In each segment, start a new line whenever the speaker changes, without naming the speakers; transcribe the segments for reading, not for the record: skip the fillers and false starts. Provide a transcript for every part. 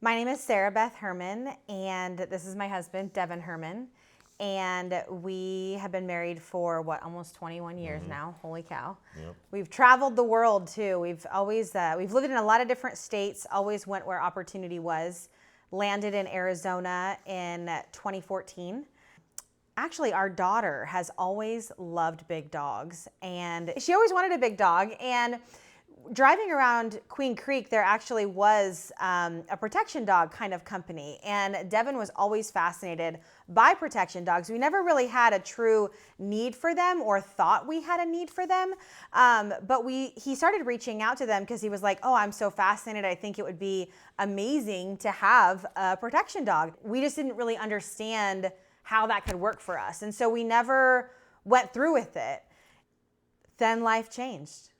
My name is Sarah Beth Herman, and this is my husband, Devin Herman. And we have been married for almost 21 years now. Holy cow.
Yep.
We've traveled the world too. We've always, we've lived in a lot of different states, always went where opportunity was. Landed in Arizona in 2014. Actually, our daughter has always loved big dogs, and she always wanted a big dog. And driving around Queen Creek, there actually was a protection dog kind of company, and Devin was always fascinated by protection dogs. We never really had a true need for them or thought we had a need for them, but he started reaching out to them because he was like, oh, I'm so fascinated. I think it would be amazing to have a protection dog. We just didn't really understand how that could work for us, and so we never went through with it. Then life changed.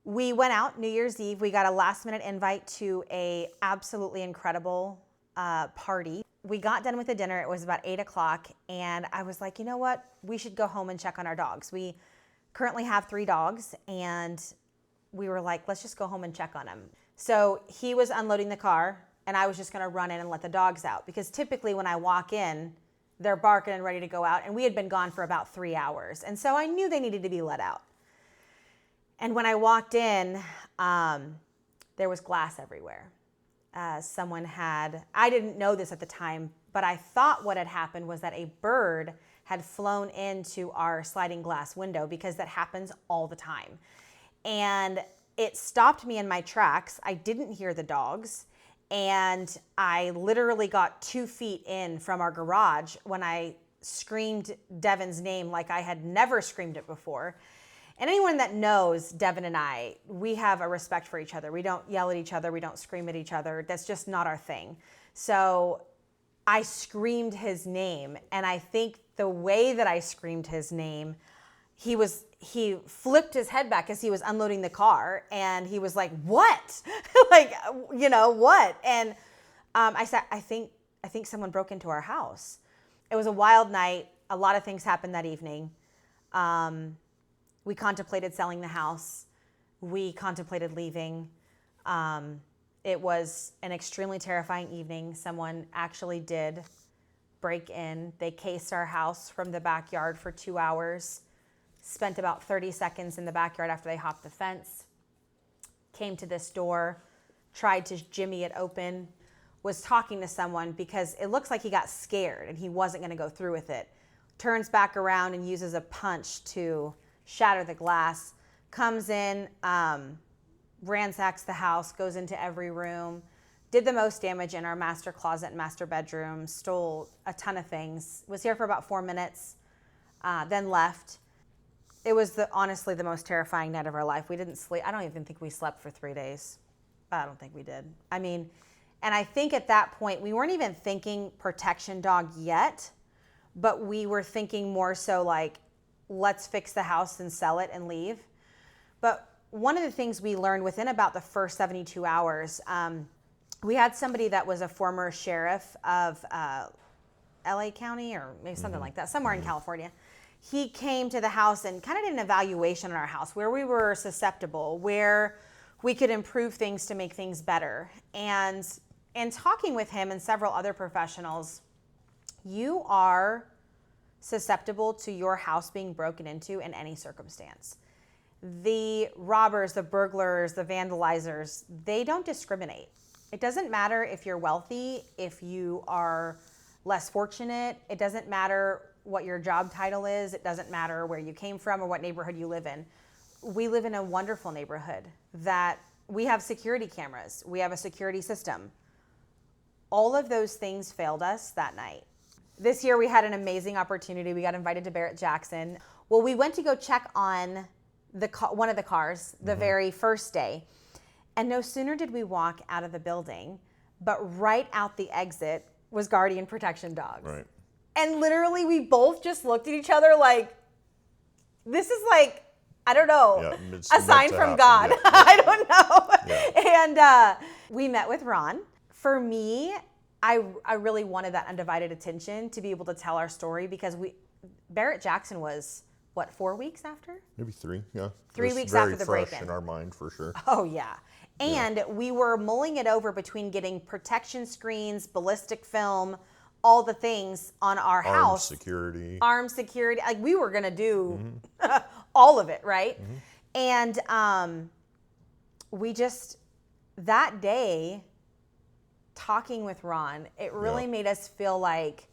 We went out New Year's Eve. We got a last minute invite to a absolutely incredible party. We got done with the dinner. It was about 8 o'clock. And I was like, you know what? We should go home and check on our dogs. We currently have 3 dogs. And we were like, let's just go home and check on them. So he was unloading the car, and I was just going to run in and let the dogs out. Because typically when I walk in, they're barking and ready to go out. And we had been gone for about 3 hours. And so I knew they needed to be let out. And when I walked in, there was glass everywhere. I didn't know this at the time, but I thought what had happened was that a bird had flown into our sliding glass window, because that happens all the time. And it stopped me in my tracks. I didn't hear the dogs. And I literally got 2 feet in from our garage when I screamed Devin's name like I had never screamed it before. And anyone that knows Devin and I, we have a respect for each other. We don't yell at each other. We don't scream at each other. That's just not our thing. So I screamed his name. And I think the way that I screamed his name, he flipped his head back as he was unloading the car. And he was like, what? Like, what? And I said, I think someone broke into our house. It was a wild night. A lot of things happened that evening. We contemplated selling the house. We contemplated leaving. It was an extremely terrifying evening. Someone actually did break in. They cased our house from the backyard for 2 hours, spent about 30 seconds in the backyard after they hopped the fence, came to this door, tried to jimmy it open, was talking to someone because it looks like he got scared and he wasn't going to go through with it. Turns back around and uses a punch to shatter the glass, comes in, ransacks the house, goes into every room, did the most damage in our master closet and master bedroom, stole a ton of things, was here for about 4 minutes, then left. It was honestly the most terrifying night of our life. We didn't sleep. I don't even think we slept for 3 days. I don't think we did. I mean, and I think at that point, we weren't even thinking protection dog yet, but we were thinking more so like, let's fix the house and sell it and leave. But one of the things we learned within about the first 72 hours, we had somebody that was a former sheriff of LA County or maybe something like that, somewhere in California. He came to the house and kind of did an evaluation on our house, where we were susceptible, where we could improve things to make things better. And in talking with him and several other professionals, you are susceptible to your house being broken into in any circumstance. The robbers, the burglars, the vandalizers, they don't discriminate. It doesn't matter if you're wealthy, if you are less fortunate. It doesn't matter what your job title is. It doesn't matter where you came from or what neighborhood you live in. We live in a wonderful neighborhood that we have security cameras. We have a security system. All of those things failed us that night. This year we had an amazing opportunity. We got invited to Barrett-Jackson. Well, we went to go check on one of the cars the very first day. And no sooner did we walk out of the building, but right out the exit was Guardian Protection Dogs.
Right.
And literally we both just looked at each other like, this is like, I don't know, a sign from God.
Yeah.
I don't know.
Yeah.
And we met with Ron. For me, I really wanted that undivided attention to be able to tell our story, because Barrett-Jackson was, 4 weeks after?
Maybe 3, yeah.
3
It was
weeks
very
after the
fresh
break-in.
in our mind, for sure.
Oh, yeah. And we were mulling it over between getting protection screens, ballistic film, all the things on our house. Armed security. Like we were going to do all of it, right? And we just, that day, talking with Ron, it really made us feel like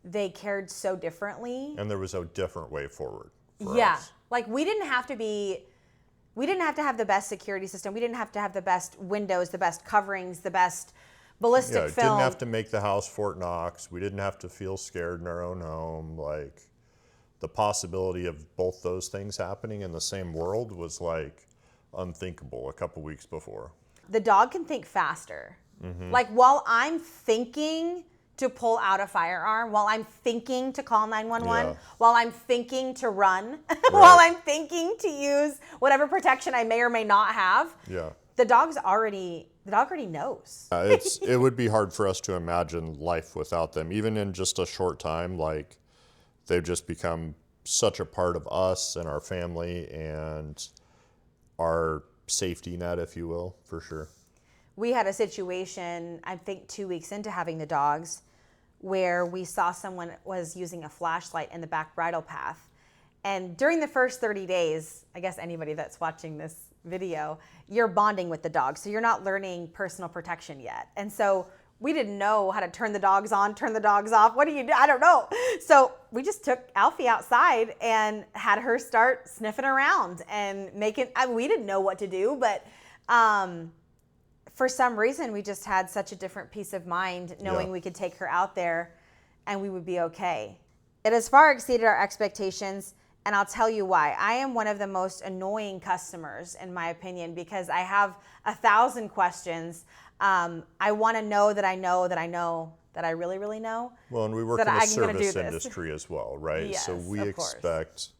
they cared so differently.
And there was a different way forward for us.
Like we didn't have to have the best security system. We didn't have to have the best windows, the best coverings, the best ballistic film.
Didn't have to make the house Fort Knox. We didn't have to feel scared in our own home. Like the possibility of both those things happening in the same world was like unthinkable a couple weeks before.
The dog can think faster. Like while I'm thinking to pull out a firearm, while I'm thinking to call 911, while I'm thinking to run, while I'm thinking to use whatever protection I may or may not have, the dog already knows.
It would be hard for us to imagine life without them, even in just a short time. Like they've just become such a part of us and our family and our safety net, if you will, for sure.
We had a situation, I think 2 weeks into having the dogs, where we saw someone was using a flashlight in the back bridle path. And during the first 30 days, I guess anybody that's watching this video, you're bonding with the dog. So you're not learning personal protection yet. And so we didn't know how to turn the dogs on, turn the dogs off. What do you do? I don't know. So we just took Alfie outside and had her start sniffing around and we didn't know what to do, but for some reason, we just had such a different peace of mind knowing we could take her out there and we would be okay. It has far exceeded our expectations, and I'll tell you why. I am one of the most annoying customers, in my opinion, because I have 1,000 questions. I want to know that I know that I know that I really, really know.
Well, and we work in the service industry as well, right?
Yes,
so we expect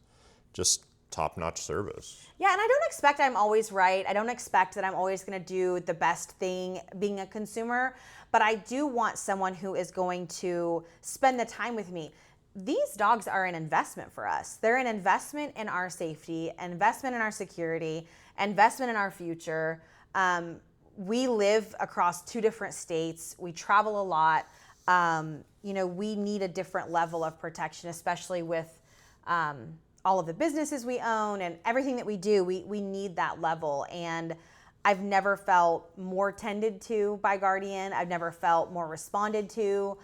just top-notch service.
Yeah, and I don't expect I'm always right. I don't expect that I'm always going to do the best thing being a consumer, but I do want someone who is going to spend the time with me. These dogs are an investment for us. They're an investment in our safety, investment in our security, investment in our future. We live across 2 different states. We travel a lot. We need a different level of protection, especially with all of the businesses we own and everything that we do. We need that level. And I've never felt more tended to by Guardian. I've never felt more responded to.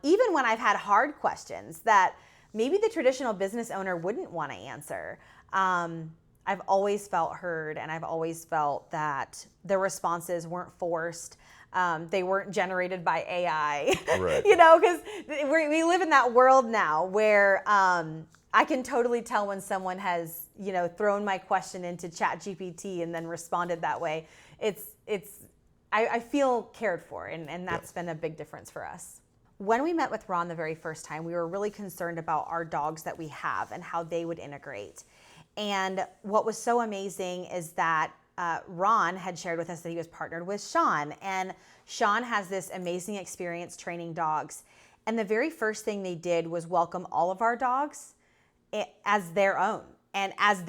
Even when I've had hard questions that maybe the traditional business owner wouldn't want to answer. I've always felt heard, and I've always felt that the responses weren't forced. They weren't generated by AI,
right.
Because we live in that world now where I can totally tell when someone has, thrown my question into ChatGPT and then responded that way. I feel cared for, and that's been a big difference for us. When we met with Ron the very first time, we were really concerned about our dogs that we have and how they would integrate. And what was so amazing is that Ron had shared with us that he was partnered with Sean, and Sean has this amazing experience training dogs. And the very first thing they did was welcome all of our dogs as their own, and as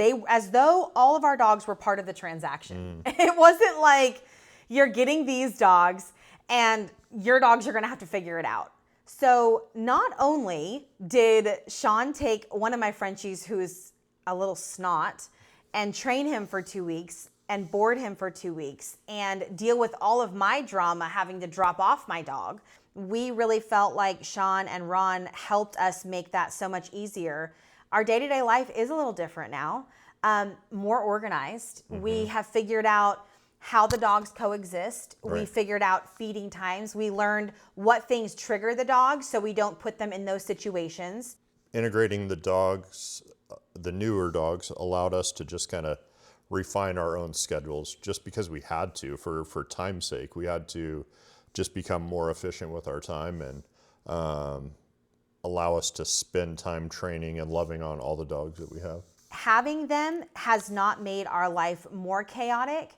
though all of our dogs were part of the transaction. It wasn't like you're getting these dogs and your dogs are going to have to figure it out. So not only did Sean take one of my Frenchies who's a little snot and train him for 2 weeks and board him for 2 weeks and deal with all of my drama having to drop off my dog, we really felt like Sean and Ron helped us make that so much easier. Our day-to-day life is a little different now, more organized. We have figured out how the dogs coexist.
Right.
We figured out feeding times. We learned what things trigger the dogs so we don't put them in those situations.
Integrating the dogs, the newer dogs, allowed us to just kind of refine our own schedules just because we had to, for time's sake. We had to just become more efficient with our time and allow us to spend time training and loving on all the dogs that we have.
Having them has not made our life more chaotic.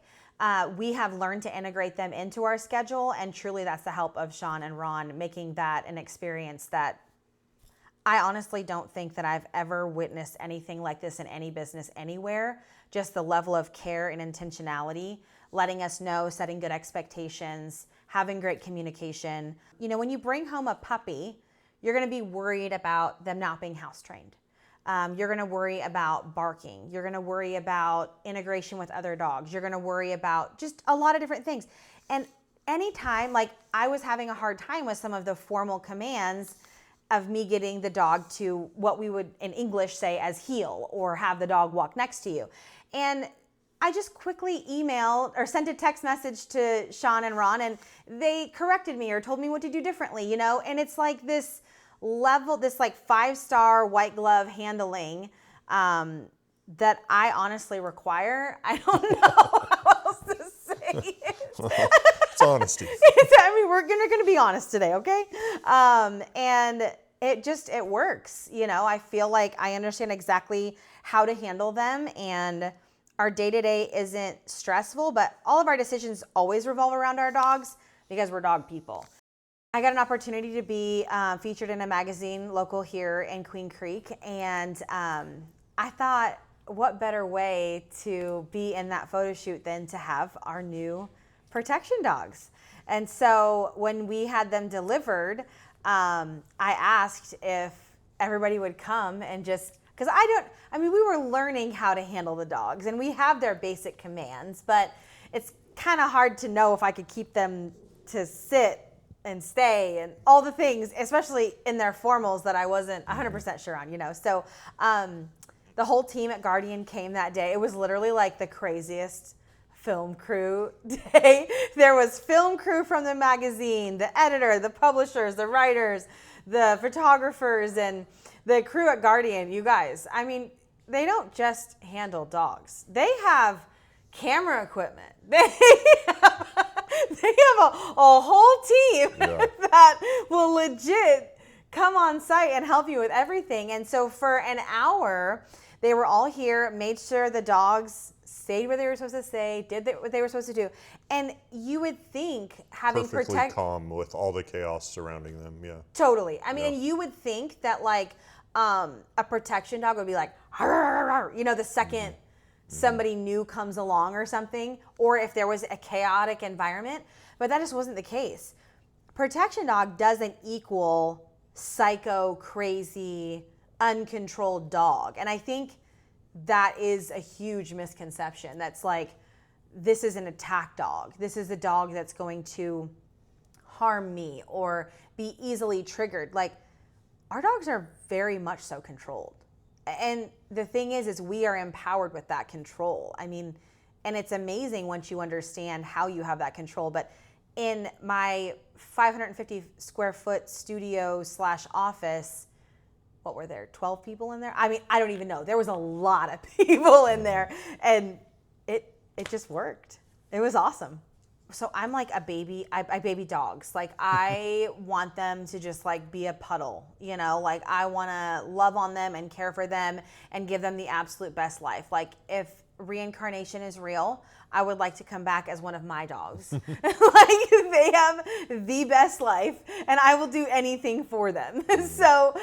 We have learned to integrate them into our schedule, and truly that's the help of Sean and Ron, making that an experience that I honestly don't think that I've ever witnessed anything like this in any business anywhere. Just the level of care and intentionality, letting us know, setting good expectations, having great communication. You know, when you bring home a puppy, you're going to be worried about them not being house trained. You're going to worry about barking. You're going to worry about integration with other dogs. You're going to worry about just a lot of different things. And anytime, like I was having a hard time with some of the formal commands of me getting the dog to what we would in English say as heel or have the dog walk next to you. And I just quickly emailed or sent a text message to Sean and Ron, and they corrected me or told me what to do differently, you know? And it's like this level, this like 5-star white glove handling that I honestly require. I don't know how else to say it.
It's honesty.
I mean, we're going to be honest today, okay? And it works. You know, I feel like I understand exactly how to handle them, and our day-to-day isn't stressful, but all of our decisions always revolve around our dogs because we're dog people. I got an opportunity to be featured in a magazine local here in Queen Creek, and I thought, what better way to be in that photo shoot than to have our new protection dogs. And so when we had them delivered, I asked if everybody would come and just, because we were learning how to handle the dogs, and we have their basic commands, but it's kind of hard to know if I could keep them to sit and stay and all the things, especially in their formals that I wasn't 100% sure on, you know. So the whole team at Guardian came that day. It was literally like the craziest film crew day. There was film crew from the magazine, the editor, the publishers, the writers, the photographers, and the crew at Guardian. You guys, I mean, they don't just handle dogs. They have camera equipment. They have a whole team that will legit come on site and help you with everything. And so for an hour, they were all here, made sure the dogs stayed where they were supposed to stay, did what they were supposed to do. And you would think having
perfectly calm with all the chaos surrounding them. Yeah.
Totally. I mean, and you would think that like a protection dog would be like, you know, the second somebody new comes along or something, or if there was a chaotic environment, but that just wasn't the case. Protection dog doesn't equal psycho, crazy, uncontrolled dog. And I think that is a huge misconception. That's like, this is an attack dog. This is a dog that's going to harm me or be easily triggered. Like, our dogs are very much so controlled. And the thing is we are empowered with that control. I mean, and it's amazing once you understand how you have that control. But in my 550 square foot studio / office, what were there, 12 people in there? I mean, I don't even know. There was a lot of people in there, and it just worked. It was awesome. So I'm like I baby dogs. Like, I want them to just like be a puddle, you know, like I want to love on them and care for them and give them the absolute best life. Like, if reincarnation is real, I would like to come back as one of my dogs. Like, they have the best life and I will do anything for them. So,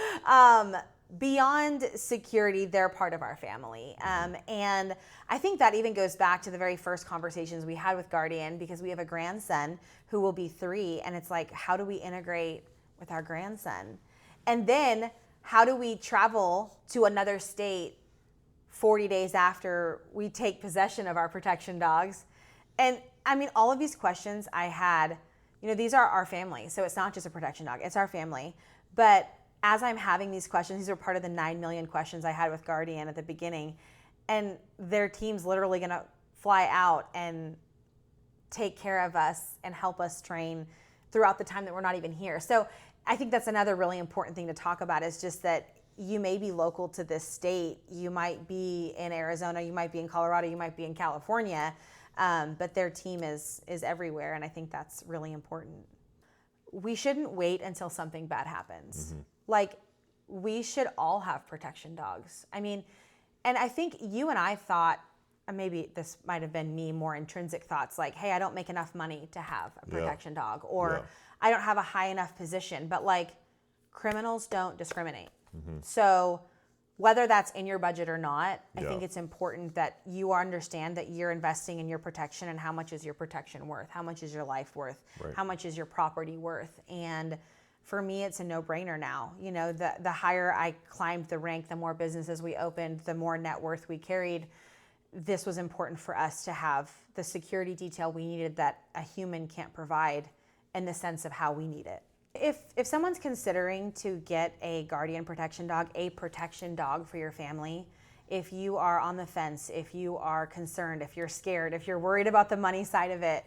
beyond security, they're part of our family. And I think that even goes back to the very first conversations we had with Guardian, because we have a grandson who will be 3. And it's like, how do we integrate with our grandson? And then how do we travel to another state 40 days after we take possession of our protection dogs? And I mean, all of these questions I had, you know, these are our family. So it's not just a protection dog, it's our family. But as I'm having these questions, these are part of the 9 million questions I had with Guardian at the beginning, and their team's literally going to fly out and take care of us and help us train throughout the time that we're not even here. So I think that's another really important thing to talk about, is just that you may be local to this state. You might be in Arizona, you might be in Colorado, you might be in California, but their team is everywhere, and I think that's really important. We shouldn't wait until something bad happens. Mm-hmm. Like, we should all have protection dogs. I mean, and I think you and I thought, maybe this might have been me, more intrinsic thoughts, like, hey, I don't make enough money to have a protection dog, or I don't have a high enough position. But like, criminals don't discriminate. So whether that's in your budget or not, I
Yeah.
think it's important that you understand that you're investing in your protection, and how much is your protection worth? How much is your life worth?
Right.
How much is your property worth? And for me, it's a no-brainer now. You know, the higher I climbed the rank, the more businesses we opened, the more net worth we carried. This was important for us to have the security detail we needed that a human can't provide, in the sense of how we need it. If someone's considering to get a guardian protection dog, a protection dog for your family, if you are on the fence, if you are concerned, if you're scared, if you're worried about the money side of it,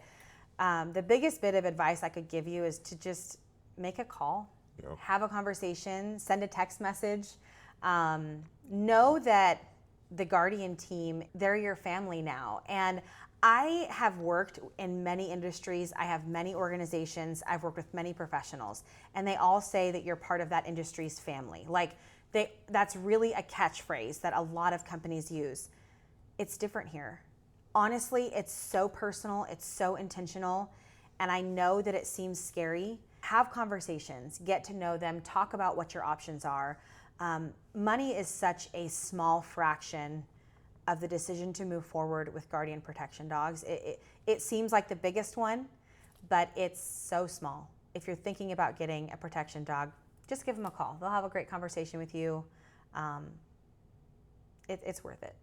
the biggest bit of advice I could give you is to just make a call,
Yeah.
have a conversation, send a text message. Know that the guardian team, they're your family now. And I have worked in many industries. I have many organizations. I've worked with many professionals, and they all say that you're part of that industry's family. Like, that's really a catchphrase that a lot of companies use. It's different here. Honestly, it's so personal, it's so intentional, and I know that it seems scary. Have conversations, get to know them, talk about what your options are. Money is such a small fraction of the decision to move forward with guardian protection dogs. It seems like the biggest one, but it's so small. If you're thinking about getting a protection dog, just give them a call. They'll have a great conversation with you. It's worth it.